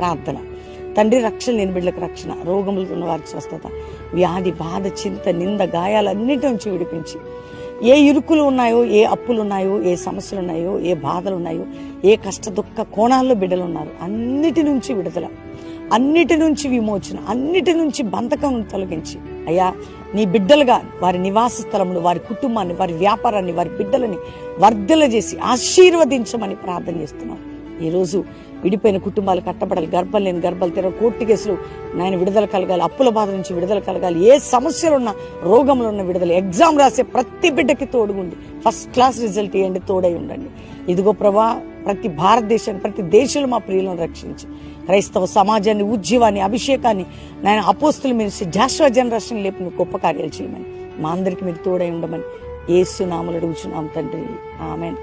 ప్రార్థన. తండ్రి, రక్షణ లేని బిడ్డలకు రక్షణ, రోగములతో ఉన్న వారికి స్వస్థత, వ్యాధి బాధ చింత నింద గాయాలన్నిటి నుంచి విడిపించి, ఏ ఇరుకులు ఉన్నాయో, ఏ అప్పులు ఉన్నాయో, ఏ సమస్యలు ఉన్నాయో, ఏ బాధలు ఉన్నాయో, ఏ కష్ట దుఃఖ కోణాల్లో బిడ్డలు ఉన్నారు, అన్నిటి నుంచి విడుదల, అన్నిటి నుంచి విమోచన, అన్నిటి నుంచి బంధకం తొలగించి, అయ్యా నీ బిడ్డలుగా వారి నివాస స్థలములు, వారి కుటుంబాన్ని, వారి వ్యాపారాన్ని, వారి బిడ్డలని వర్ధల చేసి ఆశీర్వదించమని ప్రార్థన చేస్తున్నాం. ఈరోజు విడిపోయిన కుటుంబాలు కట్టబడాలి, గర్భం లేని గర్భాలు తెరవ, కోర్టు కేసులు నాయన విడుదల కలగాలి, అప్పుల బాధ నుంచి విడుదల కలగాలి, ఏ సమస్యలున్నా రోగములున్న విడుదల, ఎగ్జామ్ రాసే ప్రతి బిడ్డకి తోడుగుండి ఫస్ట్ క్లాస్ రిజల్ట్ ఇవ్వండి, తోడై ఉండండి. ఇదిగో ప్రభా, ప్రతి భారతదేశాన్ని, ప్రతి దేశంలో మా ప్రియులను రక్షించి క్రైస్తవ సమాజాన్ని, ఉద్యమాన్ని, అభిషేకాన్ని నాయన అపోస్తుల మినిస్ట్రీ, జాషువా జనరేషన్ లేపి మీరు గొప్ప కార్యాలు చేయమని, మా అందరికి మీరు తోడై ఉండమని యేసు నామములో అడుగుచున్నాం తండ్రి, ఆమేన్.